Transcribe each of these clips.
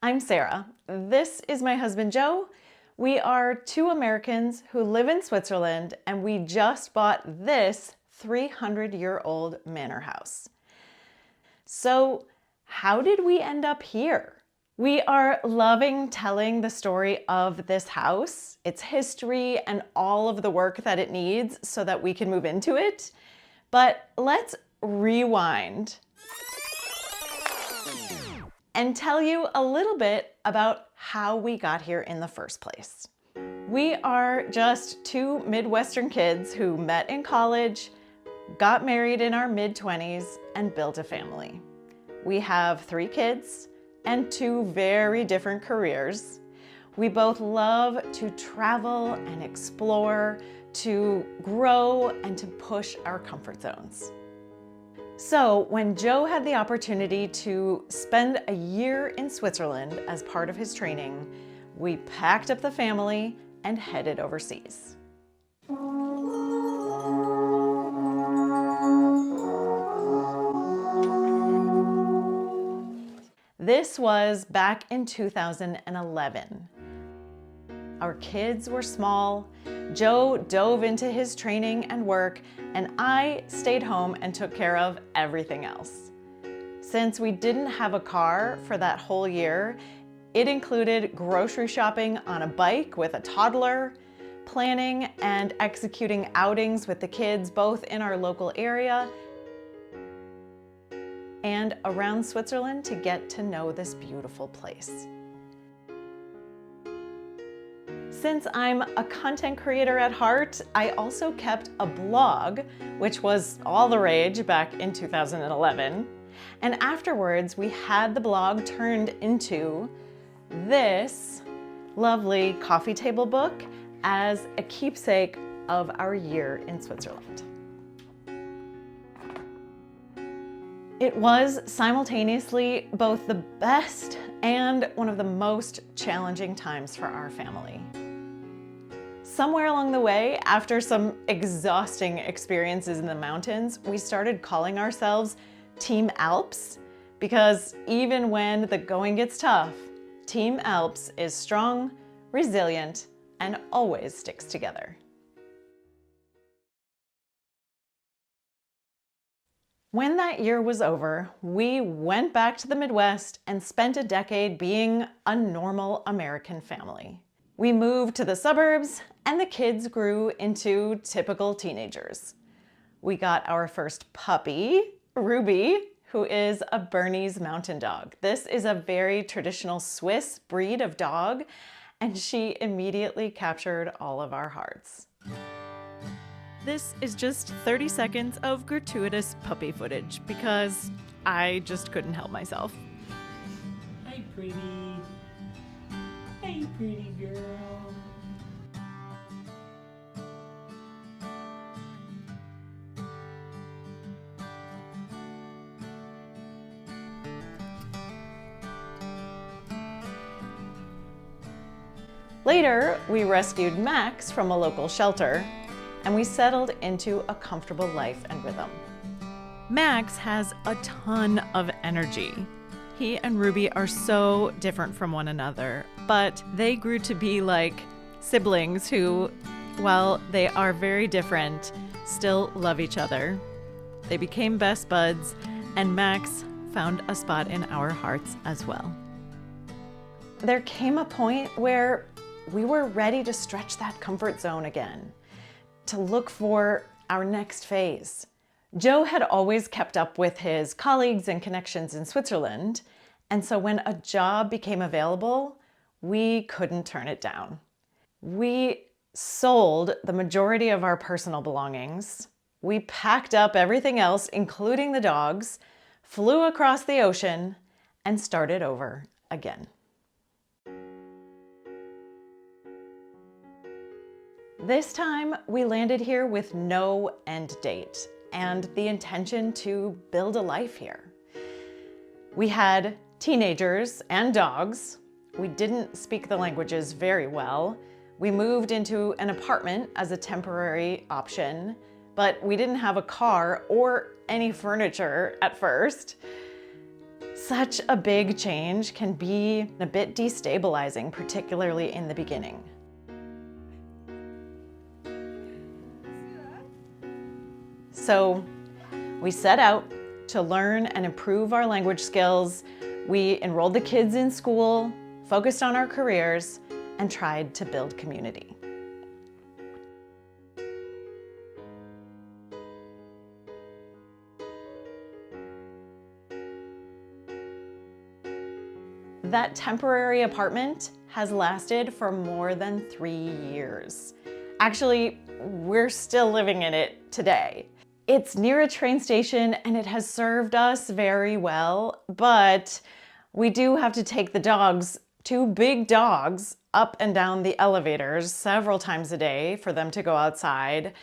I'm Sarah. This is my husband, Joe. We are two Americans who live in Switzerland, and we just bought this 300-year-old manor house. So, how did we end up here? We are loving telling the story of this house, its history, and all of the work that it needs so that we can move into it. But let's rewind and tell you a little bit about how we got here in the first place. We are just two Midwestern kids who met in college, got married in our mid-20s, and built a family. We have 3 kids and 2 very different careers. We both love to travel and explore, to grow and to push our comfort zones. So when Joe had the opportunity to spend a year in Switzerland as part of his training, we packed up the family and headed overseas. This was back in 2011. Our kids were small, Joe dove into his training and work, and I stayed home and took care of everything else. Since we didn't have a car for that whole year, it included grocery shopping on a bike with a toddler, planning and executing outings with the kids both in our local area and around Switzerland to get to know this beautiful place. Since I'm a content creator at heart, I also kept a blog, which was all the rage back in 2011. And afterwards, we had the blog turned into this lovely coffee table book as a keepsake of our year in Switzerland. It was simultaneously both the best and one of the most challenging times for our family. Somewhere along the way, after some exhausting experiences in the mountains, we started calling ourselves Team Alps because even when the going gets tough, Team Alps is strong, resilient, and always sticks together. When that year was over, we went back to the Midwest and spent a decade being a normal American family. We moved to the suburbs and the kids grew into typical teenagers. We got our first puppy, Rubi, who is a Bernese mountain dog. This is a very traditional Swiss breed of dog, and she immediately captured all of our hearts. This is just 30 seconds of gratuitous puppy footage because I just couldn't help myself. Hi, pretty. Hey, pretty girl. Later, we rescued Max from a local shelter, and we settled into a comfortable life and rhythm. Max has a ton of energy. He and Ruby are so different from one another, but they grew to be like siblings who, while they are very different, still love each other. They became best buds, and Max found a spot in our hearts as well. There came a point where we were ready to stretch that comfort zone again, to look for our next phase. Joe had always kept up with his colleagues and connections in Switzerland, and so when a job became available, we couldn't turn it down. We sold the majority of our personal belongings. We packed up everything else, including the dogs, flew across the ocean, and started over again. This time, we landed here with no end date and the intention to build a life here. We had teenagers and dogs. We didn't speak the languages very well. We moved into an apartment as a temporary option, but we didn't have a car or any furniture at first. Such a big change can be a bit destabilizing, particularly in the beginning. So we set out to learn and improve our language skills. We enrolled the kids in school, focused on our careers, and tried to build community. That temporary apartment has lasted for more than 3 years. Actually, we're still living in it today. It's near a train station and it has served us very well, but we do have to take the dogs, 2 big dogs, up and down the elevators several times a day for them to go outside.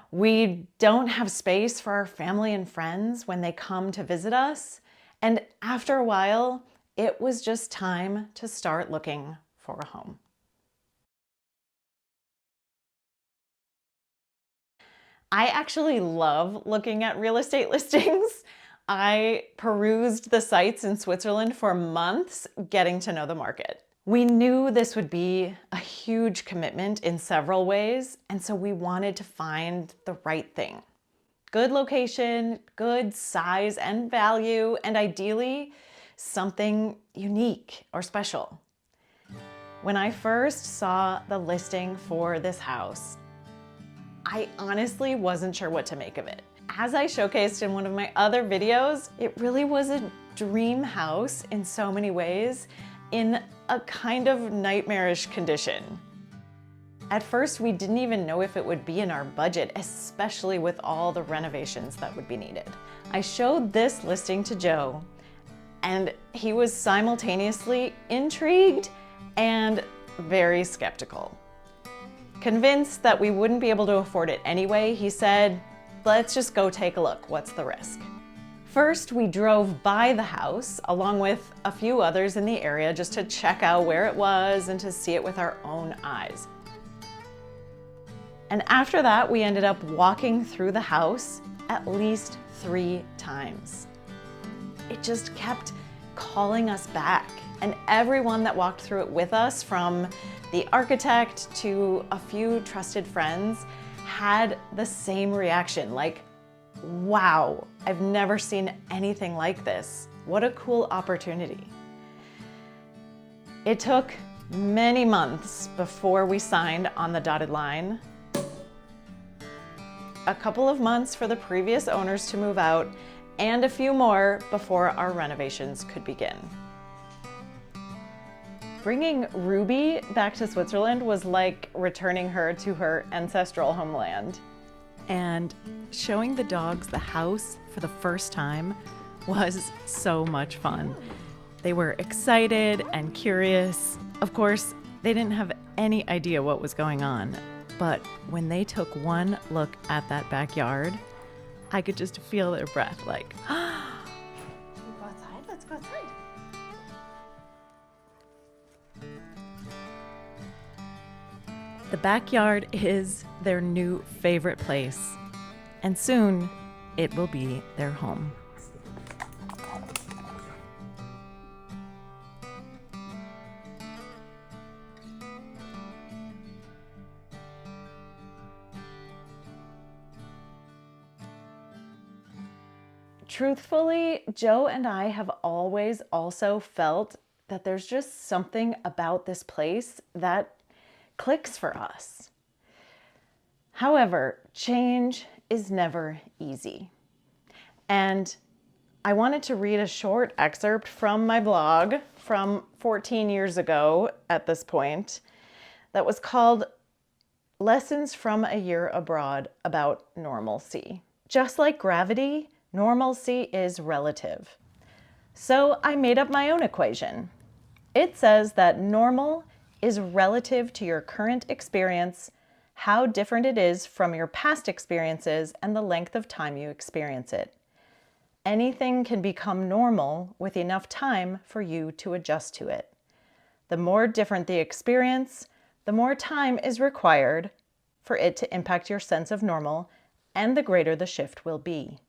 We don't have space for our family and friends when they come to visit us. And after a while, it was just time to start looking for a home. I actually love looking at real estate listings. I perused the sites in Switzerland for months, getting to know the market. We knew this would be a huge commitment in several ways, and so we wanted to find the right thing. Good location, good size and value, and ideally, something unique or special. When I first saw the listing for this house, I honestly wasn't sure what to make of it. As I showcased in one of my other videos, it really was a dream house in so many ways, in a kind of nightmarish condition. At first, we didn't even know if it would be in our budget, especially with all the renovations that would be needed. I showed this listing to Joe, and he was simultaneously intrigued and very skeptical. Convinced that we wouldn't be able to afford it anyway, he said, "Let's just go take a look. What's the risk?" First, we drove by the house along with a few others in the area just to check out where it was and to see it with our own eyes. And after that, we ended up walking through the house at least 3 times. It just kept calling us back. And everyone that walked through it with us, from the architect to a few trusted friends, had the same reaction, like, wow, I've never seen anything like this. What a cool opportunity. It took many months before we signed on the dotted line. A couple of months for the previous owners to move out, and a few more before our renovations could begin. Bringing Ruby back to Switzerland was like returning her to her ancestral homeland. And showing the dogs the house for the first time was so much fun. They were excited and curious. Of course, they didn't have any idea what was going on, but when they took one look at that backyard, I could just feel their breath, like, ah, go outside, let's go outside. The backyard is their new favorite place, and soon it will be their home. Truthfully, Joe and I have always also felt that there's just something about this place that clicks for us. However, change is never easy. And I wanted to read a short excerpt from my blog from 14 years ago at this point that was called Lessons from a Year Abroad About Normalcy. Just like gravity, normalcy is relative. So I made up my own equation. It says that normal is relative to your current experience, how different it is from your past experiences, and the length of time you experience it. Anything can become normal with enough time for you to adjust to it. The more different the experience, the more time is required for it to impact your sense of normal, and the greater the shift will be.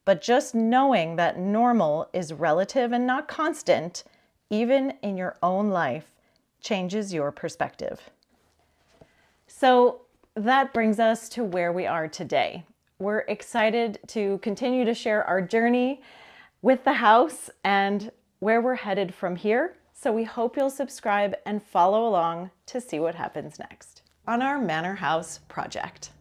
But just knowing that normal is relative and not constant, even in your own life, changes your perspective. So that brings us to where we are today. We're excited to continue to share our journey with the house and where we're headed from here. So we hope you'll subscribe and follow along to see what happens next on our Manor House project.